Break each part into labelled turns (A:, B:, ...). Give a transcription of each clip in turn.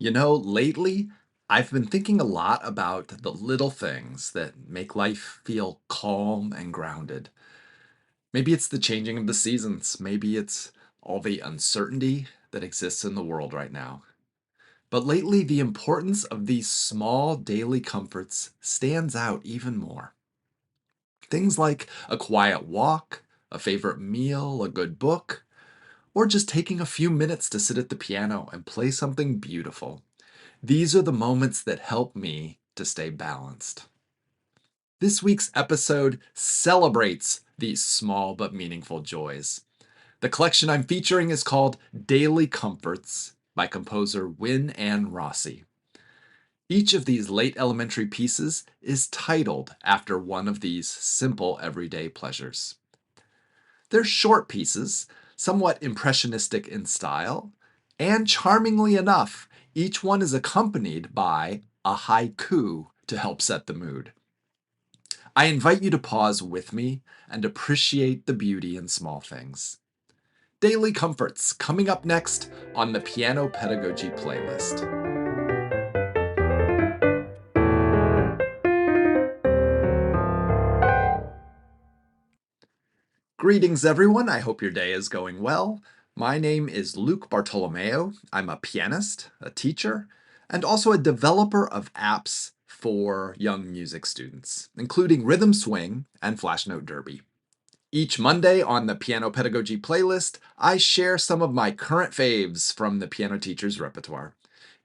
A: Lately, I've been thinking a lot about the little things that make life feel calm and grounded. Maybe it's the changing of the seasons. Maybe it's all the uncertainty that exists in the world right now. But lately, the importance of these small daily comforts stands out even more. Things like a quiet walk, a favorite meal, a good book, or just taking a few minutes to sit at the piano and play something beautiful. These are the moments that help me to stay balanced. This week's episode celebrates these small but meaningful joys. The collection I'm featuring is called Daily Comforts by composer Wynn-Anne Rossi. Each of these late elementary pieces is titled after one of these simple everyday pleasures. They're short pieces, somewhat impressionistic in style, and charmingly enough, each one is accompanied by a haiku to help set the mood. I invite you to pause with me and appreciate the beauty in small things. Daily Comforts coming up next on the Piano Pedagogy playlist. Greetings, everyone. I hope your day is going well. My name is Luke Bartolomeo. I'm a pianist, a teacher, and also a developer of apps for young music students, including Rhythm Swing and Flash Note Derby. Each Monday on the Piano Pedagogy playlist, I share some of my current faves from the piano teacher's repertoire.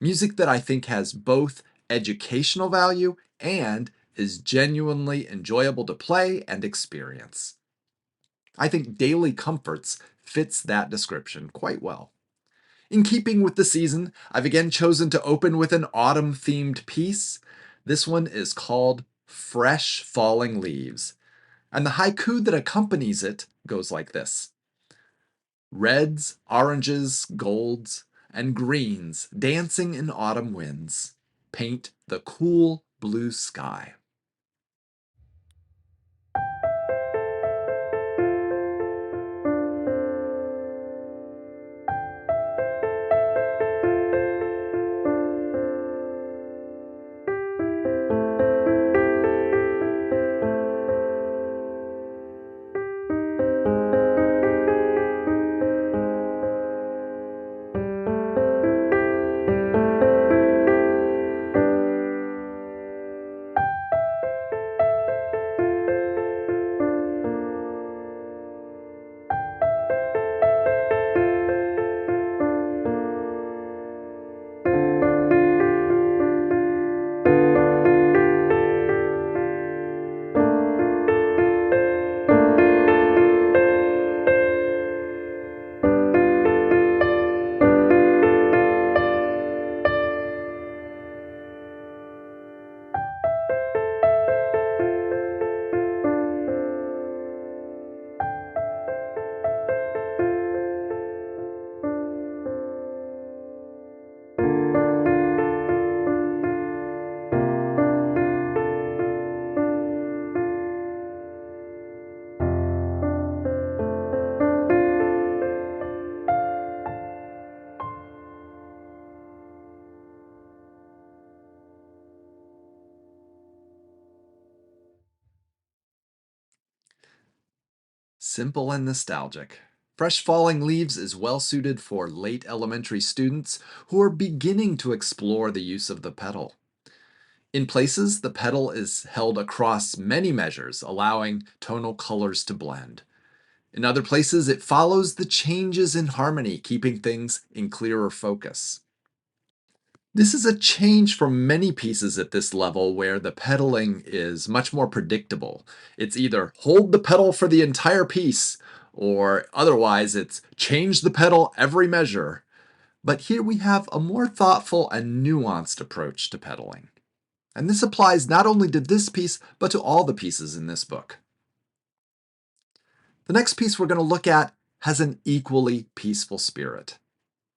A: Music that I think has both educational value and is genuinely enjoyable to play and experience. I think Daily Comforts fits that description quite well. In keeping with the season, I've again chosen to open with an autumn-themed piece. This one is called Fresh Falling Leaves, and the haiku that accompanies it goes like this. Reds, oranges, golds, and greens dancing in autumn winds paint the cool blue sky. Simple and nostalgic. Fresh Falling Leaves is well suited for late elementary students who are beginning to explore the use of the pedal. In places, the pedal is held across many measures, allowing tonal colors to blend. In other places, it follows the changes in harmony, keeping things in clearer focus. This is a change from many pieces at this level where the pedaling is much more predictable. It's either hold the pedal for the entire piece, or otherwise it's change the pedal every measure. But here we have a more thoughtful and nuanced approach to pedaling. And this applies not only to this piece, but to all the pieces in this book. The next piece we're going to look at has an equally peaceful spirit.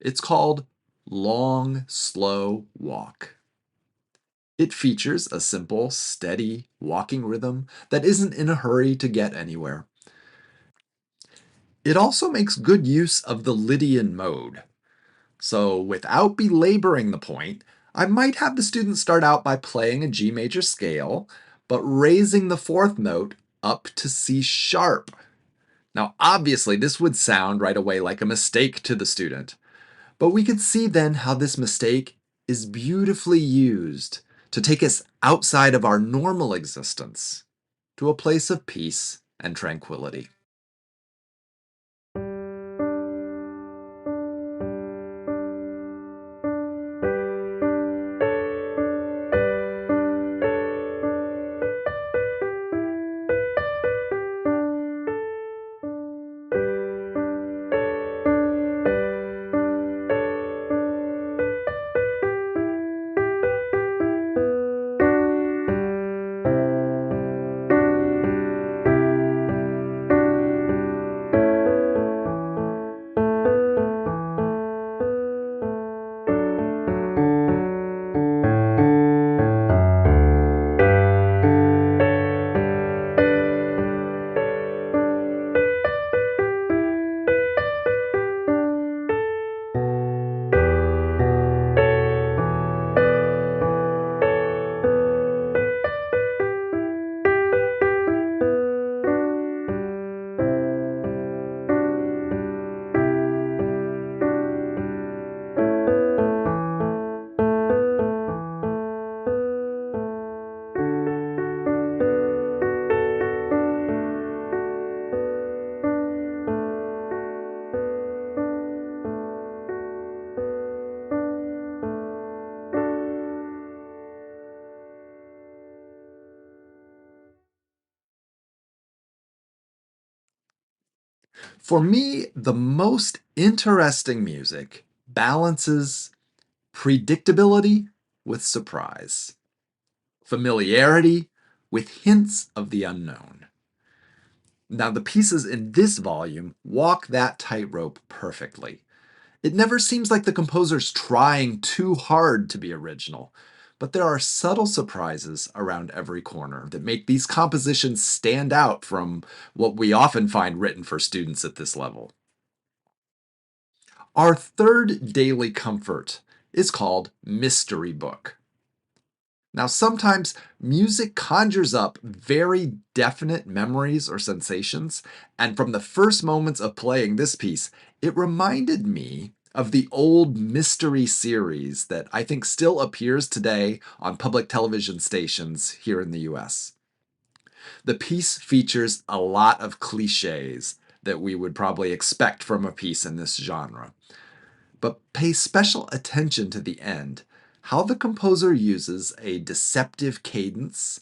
A: It's called Long, Slow Walk. It features a simple, steady walking rhythm that isn't in a hurry to get anywhere. It also makes good use of the Lydian mode. So, without belaboring the point, I might have the student start out by playing a G major scale, but raising the fourth note up to C sharp. Now, obviously, this would sound right away like a mistake to the student, but we could see then how this mistake is beautifully used to take us outside of our normal existence to a place of peace and tranquility. For me, the most interesting music balances predictability with surprise, familiarity with hints of the unknown. Now, the pieces in this volume walk that tightrope perfectly. It never seems like the composer's trying too hard to be original, but there are subtle surprises around every corner that make these compositions stand out from what we often find written for students at this level. Our third daily comfort is called Mystery Book. Now, sometimes music conjures up very definite memories or sensations, and from the first moments of playing this piece, it reminded me of the old mystery series that I think still appears today on public television stations here in the US. The piece features a lot of cliches that we would probably expect from a piece in this genre. But pay special attention to the end, how the composer uses a deceptive cadence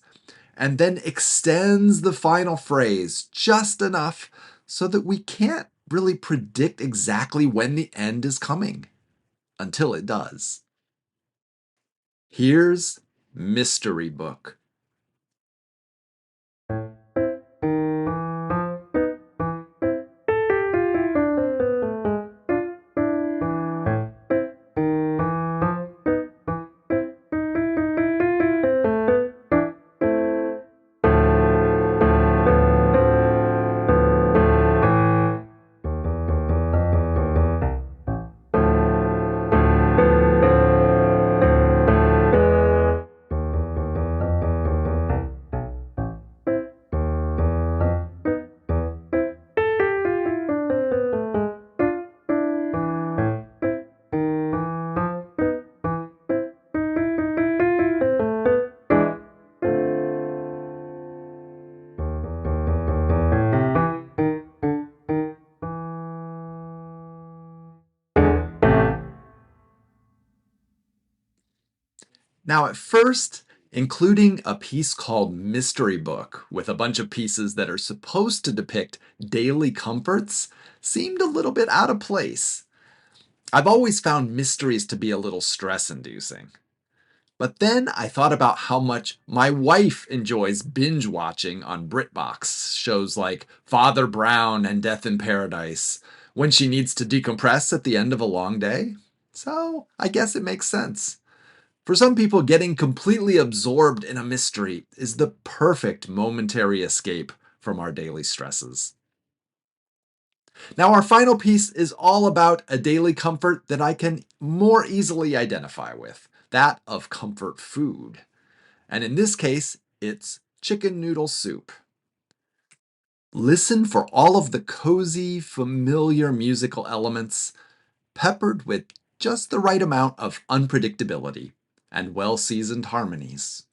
A: and then extends the final phrase just enough so that we can't really predict exactly when the end is coming until it does. Here's Mystery Book. Now, at first, including a piece called Mystery Book with a bunch of pieces that are supposed to depict daily comforts seemed a little bit out of place. I've always found mysteries to be a little stress inducing. But then I thought about how much my wife enjoys binge watching on BritBox shows like Father Brown and Death in Paradise when she needs to decompress at the end of a long day. So I guess it makes sense. For some people, getting completely absorbed in a mystery is the perfect momentary escape from our daily stresses. Now, our final piece is all about a daily comfort that I can more easily identify with, that of comfort food. And in this case, it's chicken noodle soup. Listen for all of the cozy, familiar musical elements, peppered with just the right amount of unpredictability and well seasoned harmonies.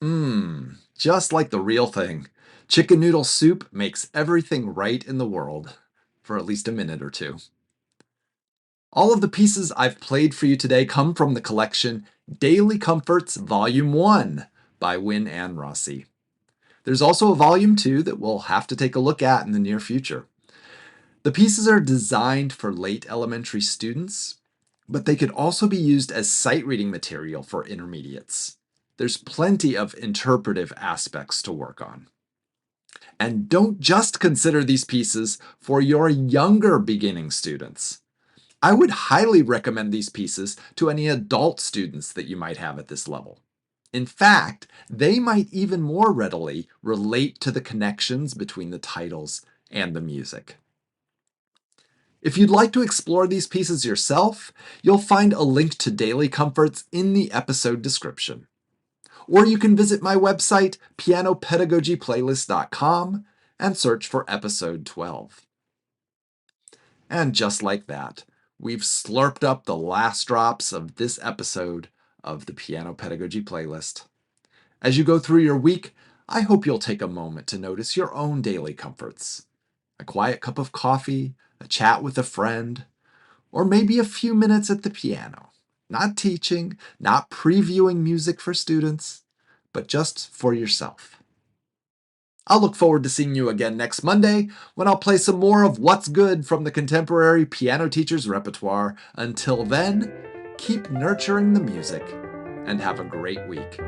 A: Mmm, just like the real thing. Chicken noodle soup makes everything right in the world for at least a minute or two. All of the pieces I've played for you today come from the collection Daily Comforts Volume 1 by Wynn-Anne Rossi. There's also a Volume 2 that we'll have to take a look at in the near future. The pieces are designed for late elementary students, but they could also be used as sight reading material for intermediates. There's plenty of interpretive aspects to work on. And don't just consider these pieces for your younger beginning students. I would highly recommend these pieces to any adult students that you might have at this level. In fact, they might even more readily relate to the connections between the titles and the music. If you'd like to explore these pieces yourself, you'll find a link to Daily Comforts in the episode description. Or you can visit my website, pianopedagogyplaylist.com, and search for episode 12. And just like that, we've slurped up the last drops of this episode of the Piano Pedagogy Playlist. As you go through your week, I hope you'll take a moment to notice your own daily comforts. A quiet cup of coffee, a chat with a friend, or maybe a few minutes at the piano. Not teaching, not previewing music for students, but just for yourself. I'll look forward to seeing you again next Monday when I'll play some more of What's Good from the contemporary piano teacher's repertoire. Until then, keep nurturing the music and have a great week.